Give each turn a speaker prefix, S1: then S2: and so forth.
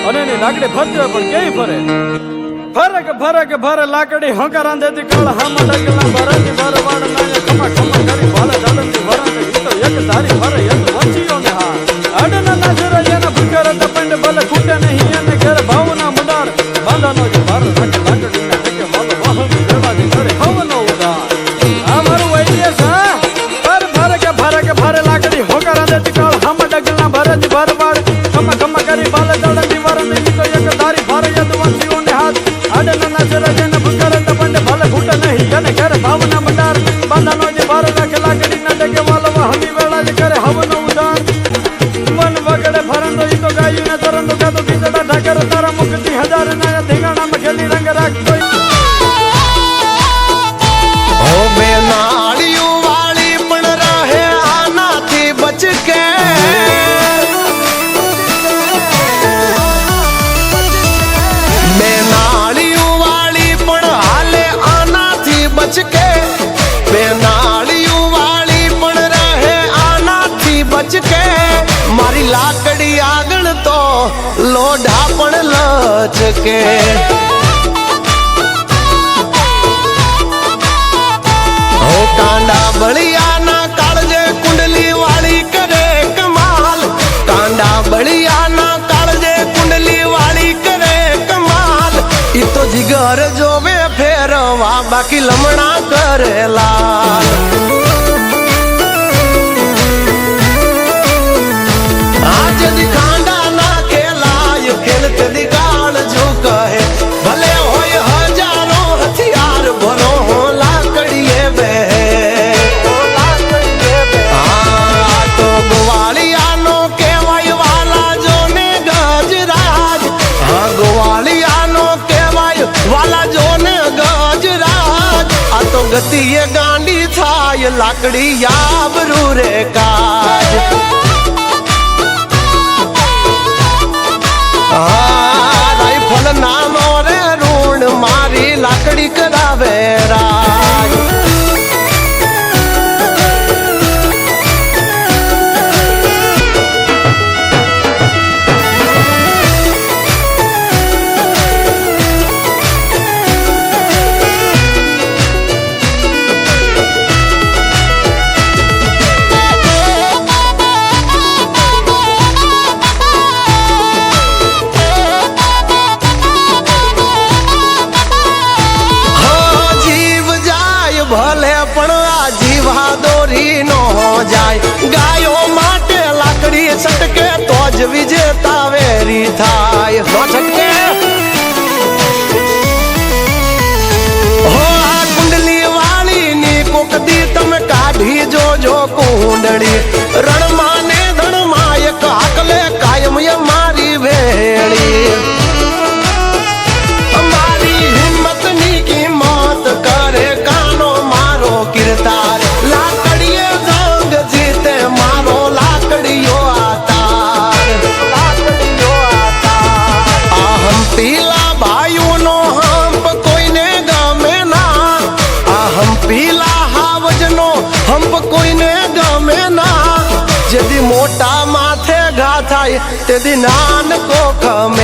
S1: અને એની લાકડી ફરતી હોય પણ કેવી ફરે ફરે કે ફરે લાકડી હંકારા દેતી કાળ હામાં ડગલા ભરાતી ભરવાડ નાને ખમા ખમા કરી ભાલે દાડતી વરાને તો એક ધારી ફરે એક વંચીઓ ને હા અડના નાજરા એના ભૂકર તપંડ ભલે ખૂટે નહીં એને ઘર ભાવના મુડાર બાંધાનો જે ભાર રાખે લાકડી ના કે વાલો વાહન દરવાજે કરે હવનો ઉડાર આ મારું વૈદ્યસ હા ફરે કે ફરે લાકડી હંકારા દેતી કાળ હામાં ડગલા ભરાતી ભરવાડ ખમા ખમા કરી ભાલે દાડતી વરાને તો એક ધારી ફરે એક વંચીઓ ને હાથ આડના નાજરા જેના ભૂકર તપંડ ભલે ખૂટે નહીં એને ઘર ભાવના મુડાર બાંધાનો જે ભાર રાખે લાકડી ના ડગે વાલો વાહની વેળા જે કરે હવનો ઉડાર મન વગડે ફરંદો ઈ તો ગાયું ને તરંદો કાતો બીજડા ઢાકર તારા મુકતી હજાર ના ધીંગાણા માં ખેલી રંગ રાખતો
S2: ઓ બે નાળિયું વાળી પણ રહે આનાથી બચ કે બે નાળિયું વાળી પણ હાલે આનાથી બચ કે બે નાળિયું વાળી પણ રહે આનાથી બચ કે મારી લાકડી આગળ તો લોઢા પણ લચકે કાંડા બળિયાના કાળજે કુંડલી વાળી કરે કમાલ કાંડા બળિયાના કાળજે કુંડલી વાળી કરે કમાલ ઈ તો જીગર જોવે ફેરવા બાકી લમણા કરેલા આજ દી ખાંડા ના ખેલાય ખેલતે દી કાળ જો કહે ભલે હોય હજારો હથિયાર ભલો લાકડીએ બે આ તો ગોવાળિયાનો કહેવાય વાલા જો ને ગજરાજ હા ગોવાળિયાનો કહેવાય વાલા જો ને ગજરાજ આ તો ગતિએ ગાંડી થાય લાકડી યાબરૂ રે કાજ રાઈફલ નાનો રે રૂણ મારી લાકડી કરાવે રાજ ભલે પણ આ જીવા દોરી નો જાય ગાયો માટે લાકડી છટકે તો જ વિજેતા વેરી થાય નો છટકે હો આ કુંડલી વાળી ની કોકદી તમે કાઢી જોજો કુંડળી રણમાં ને ધણમાં એક આકલે કાયમ મારી વેળી અમારી હિંમત ની કિંમત કરે કિરતાર લાકડીએ જંગ જીતે મારો લાકડીઓ આતાર આ હંપીલા ભાઈઓનો હંપ કોઈને ગમે ના આ હંપીલા હાવજનો હંપ કોઈને ગમે ના જેદી મોટા માથે ઘા થાય તેદી નાનકો ખમે